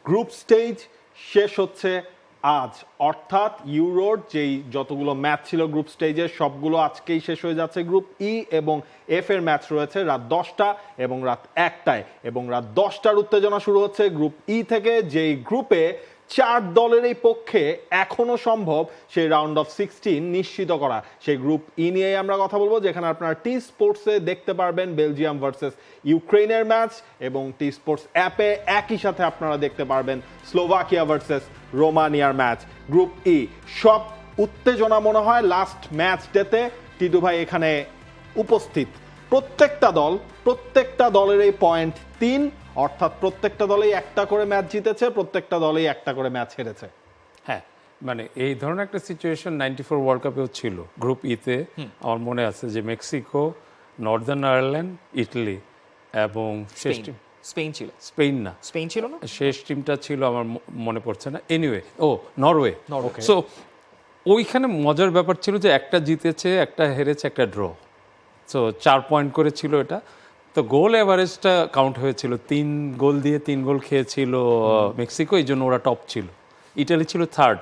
Group stage শেষ হচ্ছে আজ, অর্থাৎ ইউরোর যেই যতগুলো ম্যাচ ছিল গ্রুপ স্টেজে সবগুলো আজকেই শেষ হয়ে যাচ্ছে। গ্রুপ ই এবং এফ এর ম্যাচ রয়েছে রাত 10টা এবং রাত 1টায়, এবং রাত 10টার উত্তেজনা শুরু হচ্ছে গ্রুপ ই থেকে, যেই গ্রুপে 4 দলের এই পক্ষে এখনো সম্ভব সেই রাউন্ড অফ 16 নিশ্চিত করা। সেই গ্রুপ ই নিয়ে আমরা কথা বলবো, যেখানে আপনারা টি স্পোর্টসে দেখতে পারবেন বেলজিয়াম ভার্সেস ইউক্রেনের ম্যাচ, এবং টি স্পোর্টস অ্যাপে একই সাথে আপনারা দেখতে পারবেন স্লোভাকিয়া ভার্সেস রোমানিয়ার ম্যাচ। গ্রুপ ই সব উত্তেজনা মনে হয় লাস্ট ম্যাচ ডেতে টিটু ভাই এখানে উপস্থিত। প্রত্যেকটা দলের এই পয়েন্ট 3, অর্থাৎ প্রত্যেকটা দলেই একটা করে ম্যাচ জিতেছে, প্রত্যেকটা দলেই একটা করে ম্যাচ হেরেছে। হ্যাঁ, মানে এই ধরনের একটা সিচুয়েশন 94 ওয়ার্ল্ড কাপেও ছিল। গ্রুপ ইতে আমার মনে আছে যে মেক্সিকো, নর্দার্ন আয়ারল্যান্ড, ইটালি এবং শেষ টিম স্পেন ছিল না, শেষ টিমটা ছিল আমার মনে পড়ছে না, এনিওয়ে নরওয়ে। সো ওইখানে মজার ব্যাপার ছিল যে একটা জিতেছে, একটা হেরেছে, একটা ড্র। সো 4 পয়েন্ট করে ছিল এটা। তো গোল এভারেজটা কাউন্ট হয়েছিল, 3 গোল দিয়ে 3 গোল খেয়েছিল মেক্সিকো, এই জন্য ওরা টপ ছিল। ইটালি ছিল থার্ড।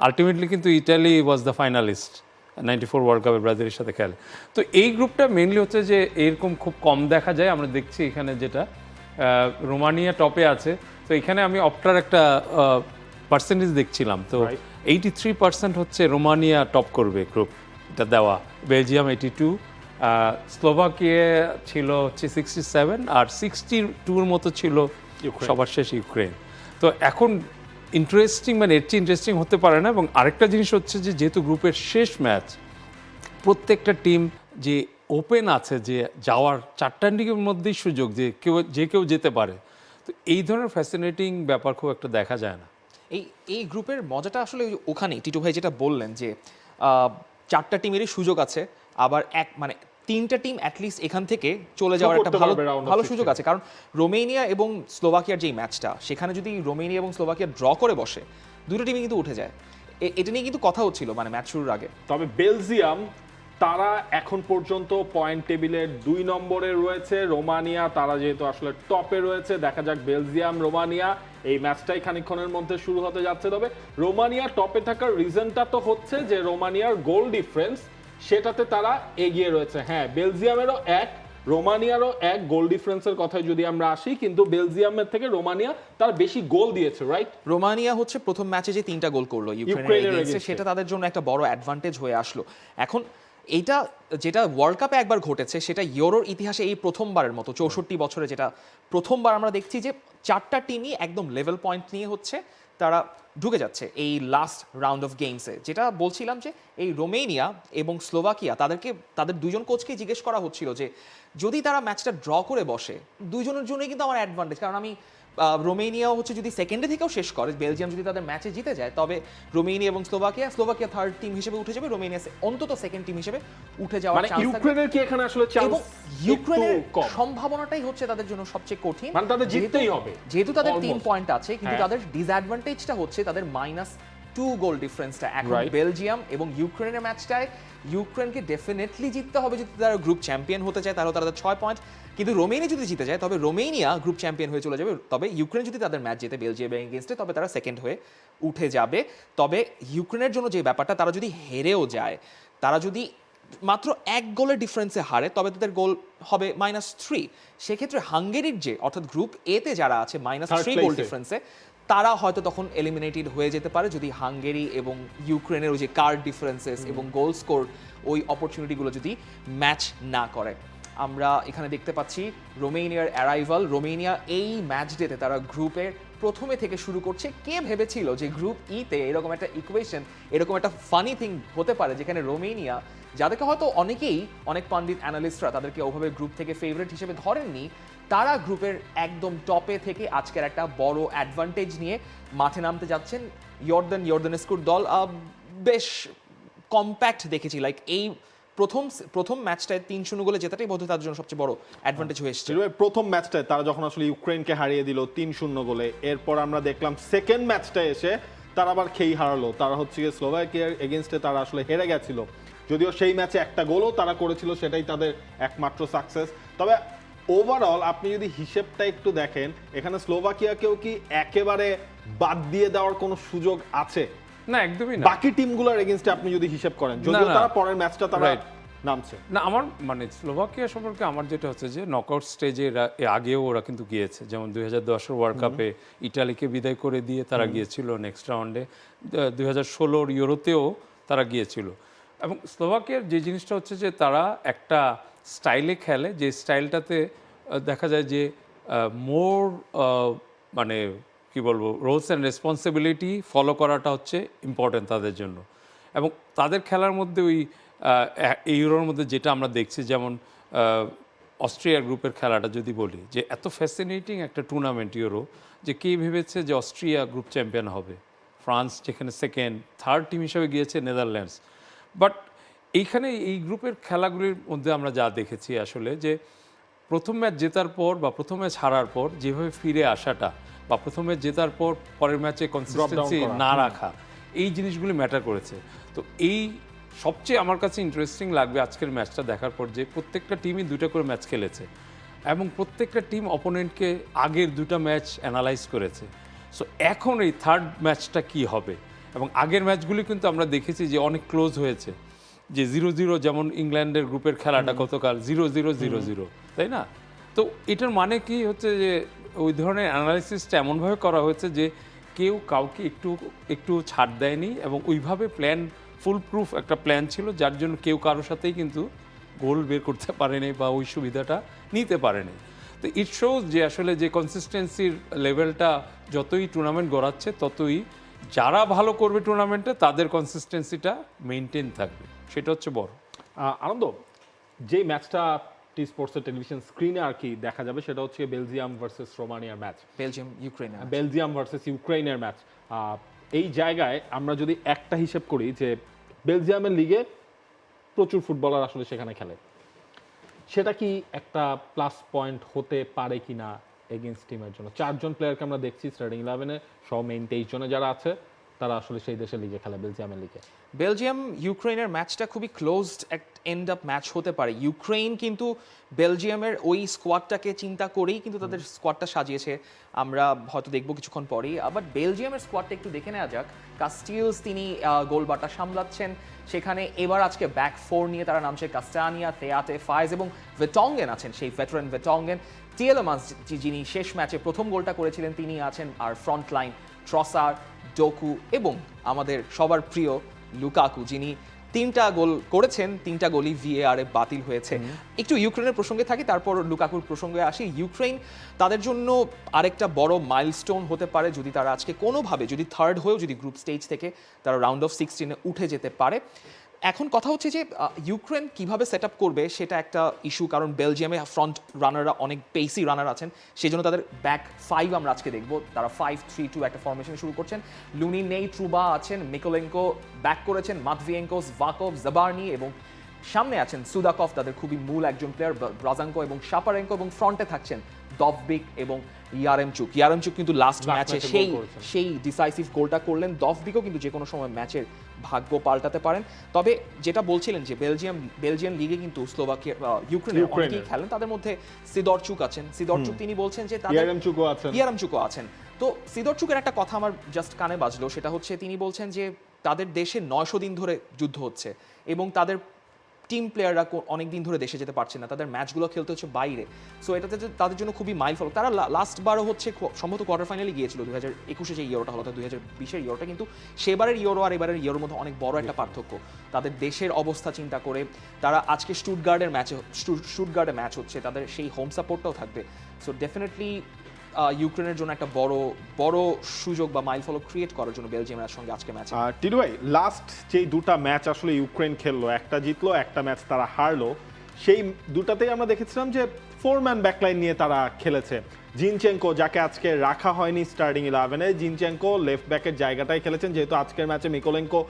আলটিমেটলি কিন্তু Italy was the finalist 94 world কাপে ব্রাজিলের সাথে খেলে। তো এই গ্রুপটা মেইনলি হচ্ছে যে এরকম খুব কম দেখা যায়। আমরা দেখছি এখানে যেটা রোমানিয়া টপে আছে। তো এখানে আমি অপটার একটা পার্সেন্টেজ দেখছিলাম, তো 83% হচ্ছে রোমানিয়া টপ করবে গ্রুপ, এটা দেওয়া। বেলজিয়াম 82, স্লোভাকিয়া ছিল হচ্ছে 67, আর 62-র মতো ছিল সবার শেষ ইউক্রেন। তো এখন ইন্টারেস্টিং, মানে এর চেয়ে ইন্টারেস্টিং হতে পারে না। এবং আরেকটা জিনিস হচ্ছে যে যেহেতু গ্রুপের শেষ ম্যাচ, প্রত্যেকটা টিম যে ওপেন আছে যে যাওয়ার 4টা টিমের মধ্যেই সুযোগ যে কেউ যেতে পারে। তো এই ধরনের ফ্যাসিনেটিং ব্যাপার খুব একটা দেখা যায় না। এই গ্রুপের মজাটা আসলে ওখানেই টিটু ভাই যেটা বললেন যে 4টা টিমেরই সুযোগ আছে, আবার মানে 3টা টিম অ্যাটলিস্ট এখান থেকে চলে যাওয়ার একটা ভালো সুযোগ আছে। কারণ রোমেনিয়া এবং স্লোভাকিয়ার যেই ম্যাচটা, সেখানে যদি রোমেনিয়া এবং স্লোভাকিয়া ড্র করে বসে, দুটো টিমই কিন্তু উঠে যায়। এটা নিয়ে কিন্তু কথা হচ্ছিল মানে ম্যাচ শুরুর আগে। তবে বেলজিয়াম তারা এখন পর্যন্ত পয়েন্ট টেবিলের 2 নম্বরে রয়েছে। রোমানিয়া তারা যেহেতু আসলে টপে রয়েছে, দেখা যাক বেলজিয়াম রোমানিয়া এই ম্যাচটাই খানিকক্ষণের মধ্যে শুরু হতে যাচ্ছে। তবে রোমানিয়া টপে থাকার রিজনটা তো হচ্ছে যে রোমানিয়ার গোল ডিফারেন্স, সেটাতে তারা এগিয়ে রয়েছে। হ্যাঁ, বেলজিয়ামেরও 1, রোমানিয়ারও 1 গোল ডিফারেন্সের কথায় যদি আমরা আসি, কিন্তু বেলজিয়ামের থেকে রোমানিয়া তার বেশি গোল দিয়েছে, রাইট? রোমানিয়া হচ্ছে প্রথম ম্যাচে যে 3টা গোল করলো ইউক্রেনের এগেইনস্টে, সেটা তাদের জন্য একটা বড় অ্যাডভান্টেজ হয়ে আসলো। এখন এইটা যেটা ওয়ার্ল্ড কাপে একবার ঘটেছে, সেটা ইউরোর ইতিহাসে এই প্রথমবারের মতো 64 বছরে যেটা প্রথমবার আমরা দেখছি যে 4টা টিমই একদম লেভেল পয়েন্ট নিয়ে হচ্ছে তারা ঢুকে যাচ্ছে এই লাস্ট রাউন্ড অফ গেমসে। যেটা বলছিলাম যে এই রোমেনিয়া এবং স্লোভাকিয়া তাদের দুজন কোচকে জিজ্ঞেস করা হচ্ছিল যে যদি তারা ম্যাচটা ড্র করে বসে, দুজনের জন্যই কিন্তু আমার অ্যাডভান্টেজ। কারণ আমি রোমেনিয়াও হচ্ছে যদি সেকেন্ডে থেকেও শেষ করে, বেলজিয়াম যদি তাদের ম্যাচে জিতে যায়, তবে রোমেনিয়া এবং স্লোভাকিয়া থার্ড টিম হিসেবে উঠে যাবে, রোমেনিয়া অন্তত সেকেন্ড টিম হিসেবে উঠে যাওয়ার চান্স থাকবে। ইউক্রেনের কি এখানে আসলে চান্স? এবং ইউক্রেনের সম্ভাবনাটাই হচ্ছে তাদের জন্য সবচেয়ে কঠিন, মানে তাদের জিততেই হবে। যেহেতু তাদের 3 পয়েন্ট আছে, কিন্তু তাদের ডিসঅ্যাডভান্টেজটা হচ্ছে তাদের -2 গোল ডিফারেন্সটা। এখন বেলজিয়াম এবং ইউক্রেনের ম্যাচটায় ইউক্রেনকে ডেফিনেটলি জিততে হবে যদি তারা গ্রুপ চ্যাম্পিয়ন হতে চায়, তাহলে তাদের 6 পয়েন্ট। কিন্তু রোমেনিয়া যদি জিতে যায়, তবে রোমেনিয়া গ্রুপ চ্যাম্পিয়ন হয়ে চলে যাবে। তবে ইউক্রেন যদি তাদের ম্যাচ জিতে বেলজিয়ামের এগেইনস্টে, তবে তারা সেকেন্ড হয়ে উঠে যাবে। তবে ইউক্রেনের জন্য যে ব্যাপারটা, তারা যদি হেরেও যায়, তারা যদি মাত্র 1 গোলের ডিফারেন্সে হারে, তবে তাদের গোল হবে -3। সেক্ষেত্রে হাঙ্গেরির যে, অর্থাৎ গ্রুপ এতে যারা আছে -3 গোল ডিফারেন্সে, তারা হয়তো তখন এলিমিনেটেড হয়ে যেতে পারে যদি হাঙ্গেরি এবং ইউক্রেনের ওই যে কার্ড ডিফারেন্সেস এবং গোল স্কোর ওই অপরচুনিটিগুলো যদি ম্যাচ না করে। আমরা এখানে দেখতে পাচ্ছি রোমেনিয়ার অ্যারাইভাল। রোমেনিয়া এই ম্যাচ ডেতে তারা গ্রুপের প্রথমে থেকে শুরু করছে। কে ভেবেছিল যে গ্রুপ ইতে এরকম একটা ইকুয়েশন, এরকম একটা ফানি থিং হতে পারে, যেখানে রোমেনিয়া, যাদেরকে হয়তো অনেক পণ্ডিত অ্যানালিস্টরা তাদেরকে ওভাবে গ্রুপ থেকে ফেভারিট হিসেবে ধরেননি, তারা গ্রুপের একদম টপে থেকে আজকের একটা বড় অ্যাডভান্টেজ নিয়ে মাঠে নামতে যাচ্ছেন। ইয়র্দানেস্কুর দল বেশ কম্প্যাক্ট দেখেছি, লাইক এই প্রথম ম্যাচটায় 3-0 গোলে জেতাটাই বোধহয় তাদের জন্য সবচেয়ে বড় অ্যাডভান্টেজ হয়ে এসেছে। প্রথম ম্যাচটায় তারা যখন আসলে ইউক্রেনকে হারিয়ে দিল 3-0 গোলে, এরপর আমরা দেখলাম সেকেন্ড ম্যাচটায় এসে তারা আবার খেই হারালো। তারা হচ্ছে গিয়ে স্লোভাকিয়ার এগেনস্টে তারা আসলে হেরে গেছিল, যদিও সেই ম্যাচে একটা গোলও তারা করেছিল, সেটাই তাদের একমাত্র সাকসেস। তবে ওভারঅল আপনি যদি হিসেবটা একটু দেখেন, এখানে স্লোভাকিয়াকেও কি একেবারে বাদ দিয়ে দেওয়ার কোনো সুযোগ আছে? না, একদমই না। বাকি টিমগুলোর এগেনস্টে আপনি যদি হিসেব করেন, যদিও না। তারা পরের ম্যাচটা তারা Right. নামছে। না, আমার মানে স্লোভাকিয়া সম্পর্কে আমার যেটা হচ্ছে যে নকআউট স্টেজে আগেও ওরা কিন্তু গিয়েছে, যেমন 2010 ওয়ার্ল্ড কাপে ইটালিকে বিদায় করে দিয়ে তারা গিয়েছিল নেক্সট রাউন্ডে, 2016 ইউরোতেও তারা গিয়েছিল। এবং স্লোভাকিয়ার যে জিনিসটা হচ্ছে যে তারা একটা স্টাইলে খেলে, যে স্টাইলটাতে দেখা যায় যে মোর মানে কি বলবো, রোলস অ্যান্ড রেসপন্সিবিলিটি ফলো করাটা হচ্ছে ইম্পর্টেন্ট তাদের জন্য। এবং তাদের খেলার মধ্যে ওই এই ইউরোর মধ্যে যেটা আমরা দেখছি, যেমন অস্ট্রিয়ার গ্রুপের খেলাটা যদি বলি, যে এত ফ্যাসিনেটিং একটা টুর্নামেন্ট ইউরো, যে কে ভেবেছে যে অস্ট্রিয়া গ্রুপ চ্যাম্পিয়ন হবে, ফ্রান্স যেখানে সেকেন্ড, থার্ড টিম হিসেবে গিয়েছে নেদারল্যান্ডস। বাট এইখানে এই গ্রুপের খেলাগুলির মধ্যে আমরা যা দেখেছি আসলে, যে প্রথম ম্যাচ জেতার পর বা প্রথম ম্যাচ হারার পর যেভাবে ফিরে আসাটা, বা প্রথম ম্যাচ জেতার পর পরের ম্যাচে কনসিস্টেন্সি না রাখা, এই জিনিসগুলি ম্যাটার করেছে। তো এই সবচেয়ে আমার কাছে ইন্টারেস্টিং লাগবে আজকের ম্যাচটা দেখার পর, যে প্রত্যেকটা টিমই 2টা করে ম্যাচ খেলেছে এবং প্রত্যেকটা টিম অপোনেন্টকে আগের 2টা ম্যাচ অ্যানালাইজ করেছে। সো এখন এই থার্ড ম্যাচটা কি হবে, এবং আগের ম্যাচগুলি কিন্তু আমরা দেখেছি যে অনেক ক্লোজ হয়েছে, যে 0-0, যেমন ইংল্যান্ডের গ্রুপের খেলাটা গতকাল 0-0, তাই না? তো এটার মানে কি হচ্ছে যে ওই ধরনের অ্যানালাইসিসটা এমনভাবে করা হয়েছে যে কেউ কাউকে একটু ছাড় দেয়নি, এবং ওইভাবে প্ল্যান, ফুল প্রুফ একটা প্ল্যান ছিল, যার জন্য কেউ কারোর সাথেই কিন্তু গোল বের করতে পারেনি বা ওই সুবিধাটা নিতে পারেনি। তো ইট শোজ যে আসলে যে কনসিস্টেন্সির লেভেলটা যতই টুর্নামেন্ট গড়াচ্ছে, ততই যারা ভালো করবে টুর্নামেন্টে তাদের কনসিস্টেন্সিটা মেনটেন থাকবে, সেটা হচ্ছে বড়। আনন্দ, যে ম্যাচটা টি স্পোর্টসের টেলিভিশন স্ক্রিনে আর কি দেখা যাবে, সেটা হচ্ছে বেলজিয়াম ভার্সেস রোমানিয়ার ম্যাচ, বেলজিয়াম ভার্সেস ইউক্রেনের ম্যাচ। এই জায়গায় আমরা যদি একটা হিসেব করি, যে বেলজিয়ামের লিগে প্রচুর ফুটবলার আসলে সেখানে খেলে, সেটা কি একটা প্লাস পয়েন্ট হতে পারে কিনা এগেইনস্ট টিমের জন্য? 4 জন প্লেয়ারকে আমরা দেখছি স্টার্টিং 11-এ, সহ মেইন 23 জনে যারা আছে, তারা আসলে সেই দেশের লিগে খেলে, বেলজিয়ামের লিগে। বেলজিয়াম ইউক্রেনের ম্যাচটা খুবই ক্লোজড এন্ড আপ ম্যাচ হতে পারে। ইউক্রেন কিন্তু বেলজিয়ামের ওই স্কোয়াডটাকে চিন্তা করেই কিন্তু তাদের স্কোয়াডটা সাজিয়েছে, আমরা হয়তো দেখবো কিছুক্ষণ পরেই। আবার বেলজিয়ামের স্কোয়াডটা একটু দেখে নেওয়া যাক। কাস্টিলস তিনি গোলবাটা সামলাচ্ছেন, সেখানে এবার আজকে ব্যাক 4 নিয়ে তারা নামছে। কাস্টানিয়া, থেয়াতে, ফায়েজ এবং ভেটঙ্গেন আছেন, সেই ভেটারেন ভেটঙ্গেন। টিয়েলেমান্স যিনি শেষ ম্যাচে প্রথম গোলটা করেছিলেন তিনি আছেন, আর ফ্রন্ট লাইন ট্রসার, ডোকু এবং আমাদের সবার প্রিয় লুকাকু, যিনি 3টা গোল করেছেন, 3টা গোলই VAR এ বাতিল হয়েছে। একটু ইউক্রেনের প্রসঙ্গে থাকি, তারপর লুকাকুর প্রসঙ্গে আসি। ইউক্রেন তাদের জন্য আরেকটা বড় মাইলস্টোন হতে পারে যদি তারা আজকে কোনোভাবে, যদি থার্ড হয়েও যদি গ্রুপ স্টেজ থেকে তারা রাউন্ড অফ 16-এ উঠে যেতে পারে। এখন কথা হচ্ছে যে ইউক্রেন কিভাবে সেট আপ করবে সেটা একটা ইস্যু, কারণ বেলজিয়ামে ফ্রন্ট রানাররা অনেক পেসি রানার আছেন, সেই জন্য তাদের ব্যাক 5 আমরা আজকে দেখবো। তারা 5-3-2 একটা ফরমেশন শুরু করছেন। লুনি নেই, ট্রুবা আছেন, মিকোলেঙ্কো ব্যাক করেছেন, মাতভিয়েঙ্কো, ভাকভ, জাবার্নি এবং সামনে আছেন সুদাকভ, তাদের খুবই মূল একজন প্লেয়ার, ব্রাজাঙ্কো এবং শাপারেঙ্কো, এবং ফ্রন্টে থাকছেন দভবিক এবং ইয়ারেমচুক কিন্তু লাস্ট ম্যাচে সেই ডিসাইসিভ গোলটা করলেন। দভবিকও কিন্তু যে কোনো সময় ম্যাচের ভাগ্য পাল্টাতে পারেন। তবে যেটা বলছিলেন যে বেলজিয়াম লিগে কিন্তু ইউক্রেনের অনেকেই খেলেন, তাদের মধ্যে সিদরচুক আছেন। সিদরচুক তিনি বলছেন যে ইয়ারেমচুকও আছেন। তো সিদরচুকের একটা কথা আমার জাস্ট কানে বাজলো, সেটা হচ্ছে তিনি বলছেন যে তাদের দেশে 900 দিন ধরে যুদ্ধ হচ্ছে এবং তাদের টিম প্লেয়াররা অনেক দিন ধরে দেশে যেতে পারছে না, তাদের ম্যাচগুলো খেলতে হচ্ছে বাইরে। সো এটাতে তাদের জন্য খুবই মাইলফলক। তারা লাস্ট বারও হচ্ছে সম্ভবত কোয়ার্টার ফাইনালে গিয়েছিল 2021-এ যে ইউরোটা হলো, 2020-এর ইউরোটা, কিন্তু সেবারের ইউরো আর এবারের ইউরোর মধ্যে অনেক বড় একটা পার্থক্য। তাদের দেশের অবস্থা চিন্তা করে তারা আজকে স্টুটগার্ডে ম্যাচ হচ্ছে, তাদের সেই হোম সাপোর্টটাও থাকবে। সো ডেফিনেটলি ইউক্রেনের জন্য একটা বড় সুযোগ বা মাইলফলক ক্রিয়েট করার জন্য বেলজিয়ামের সঙ্গে আজকে ম্যাচ। টিটু ভাই, লাস্ট যেই 2টা ম্যাচ আসলে ইউক্রেন খেললো, একটা জিতলো, একটা ম্যাচ তারা হারলো, সেই 2টাতেই আমরা দেখেছিলাম যে 4-ম্যান ব্যাকলাইন নিয়ে তারা খেলেছে। জিনচেঙ্কো, যাকে আজকে রাখা হয়নি স্টার্টিং 11-এ, জিনচেঙ্কো লেফট ব্যাকের জায়গাটাই খেলেছেন, যেহেতু আজকের ম্যাচে মিকোলেঙ্কো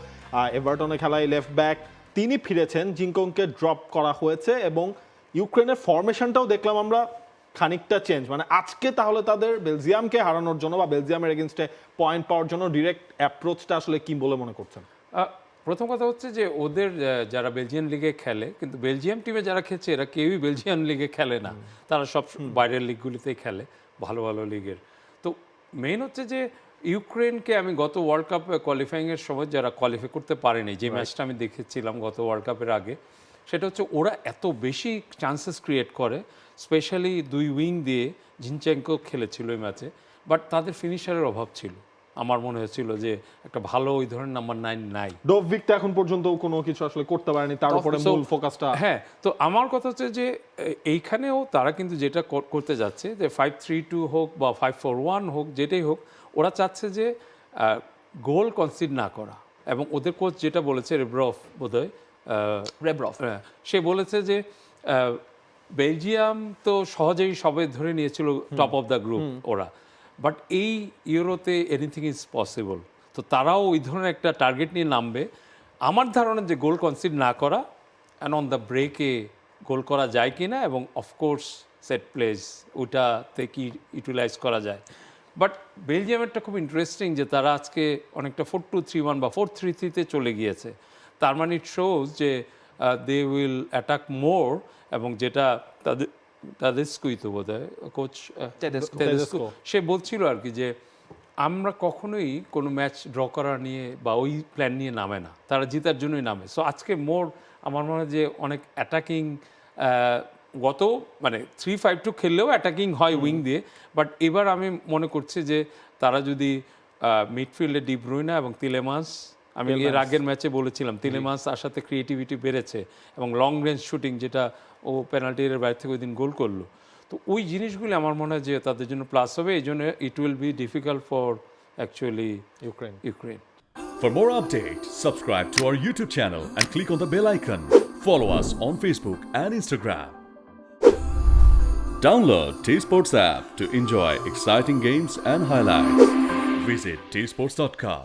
এভারটনে খেলায় লেফট ব্যাক। তিনি ফিরেছেন, জিনকংকে ড্রপ করা হয়েছে এবং ইউক্রেনের ফরমেশনটাও দেখলাম আমরা খানিকটা চেঞ্জ, মানে আজকে তাহলে তাদের বেলজিয়ামকে হারানোর জন্য বা বেলজিয়ামের এগেনস্টে পয়েন্ট পাওয়ার জন্য ডিরেক্ট অ্যাপ্রোচটা আসলে কি বলে মনে করছেন? প্রথম কথা হচ্ছে যে ওদের যারা বেলজিয়ান লিগে খেলে, কিন্তু বেলজিয়াম টিমে যারা খেলছে এরা কেউই বেলজিয়ান লিগে খেলে না, তারা সব বাইরের লিগগুলিতেই খেলে, ভালো ভালো লিগের। তো মেইন হচ্ছে যে ইউক্রেনকে আমি গত ওয়ার্ল্ড কাপ কোয়ালিফাইংয়ের সময় যারা কোয়ালিফাই করতে পারেনি, যে ম্যাচটা আমি দেখেছিলাম গত ওয়ার্ল্ড কাপের আগে, সেটা হচ্ছে ওরা এত বেশি চান্সেস ক্রিয়েট করে, স্পেশালি 2 উইং দিয়ে জিনচেঙ্কো খেলেছিল এই ম্যাচে, বাট তাদের ফিনিশারের অভাব ছিল। আমার মনে হয়েছিল যে একটা ভালো ওই ধরনের নাম্বার 9 নাই। ডোভভিকটা এখন পর্যন্ত কোনো কিছু আসলে করতে পারেনি, তার উপরে মূল ফোকাসটা। হ্যাঁ, তো আমার কথা হচ্ছে যে এইখানেও তারা কিন্তু যেটা করতে যাচ্ছে যে 5-3-2 হোক বা 5-4-1 হোক, যেটাই হোক, ওরা চাচ্ছে যে গোল কনসিড না করা। এবং ওদের কোচ যেটা বলেছে, রেব্রফ বোধহয়, সে বলেছে যে বেলজিয়াম তো সহজেই সবে ধরে নিয়েছিল টপ অফ দ্য গ্রুপ ওরা, বাট এই ইউরোতে এনিথিং ইজ পসিবল। তো তারাও ওই ধরনের একটা টার্গেট নিয়ে নামবে। আমার ধারণা যে গোল কনসিড না করা, অ্যান্ড অন দ্য ব্রেকে গোল করা যায় কি না, এবং অফকোর্স সেট প্লেস ওইটাতে কি ইউটিলাইজ করা যায়। বাট বেলজিয়ামেরটা খুব ইন্টারেস্টিং যে তারা আজকে অনেকটা 4-2-3-1 বা 4-3-3-তে চলে গিয়েছে। তার মানে ইট শোজ যে দে উইল অ্যাটাক মোর, এবং যেটা তাদেরস্কুই তো বোধ হয় কোচ টেডেস্কো, সে বলছিল আর কি যে আমরা কখনোই কোনো ম্যাচ ড্র করা নিয়ে বা ওই প্ল্যান নিয়ে নামে না, তারা জিতার জন্যই নামে। সো আজকে মোর আমার মনে হয় যে অনেক অ্যাটাকিং, গত মানে 3-5-2 খেললেও অ্যাটাকিং হয় উইং দিয়ে, বাট এবার আমি মনে করছি যে তারা যদি মিডফিল্ডে ডি ব্রুইনা এবং তিলেমান্স, আমি এর আগের ম্যাচে বলেছিলাম তিলেমান্স আসাতে ক্রিয়েটিভিটি বেড়েছে, এবং লং রেঞ্জ শুটিং যেটা ও পেনাল্টি এর বাইরে থেকে ওই দিন গোল করলো, তো ওই জিনিসগুলি আমার মনে হয় যে তাদের জন্য প্লাস হবে। এই জন্য it will be difficult for actually Ukraine. For more updates, subscribe to our YouTube channel and click on the bell icon. Follow us on Facebook and Instagram. Download T-Sports app to enjoy exciting games and highlights. Visit tsports.com.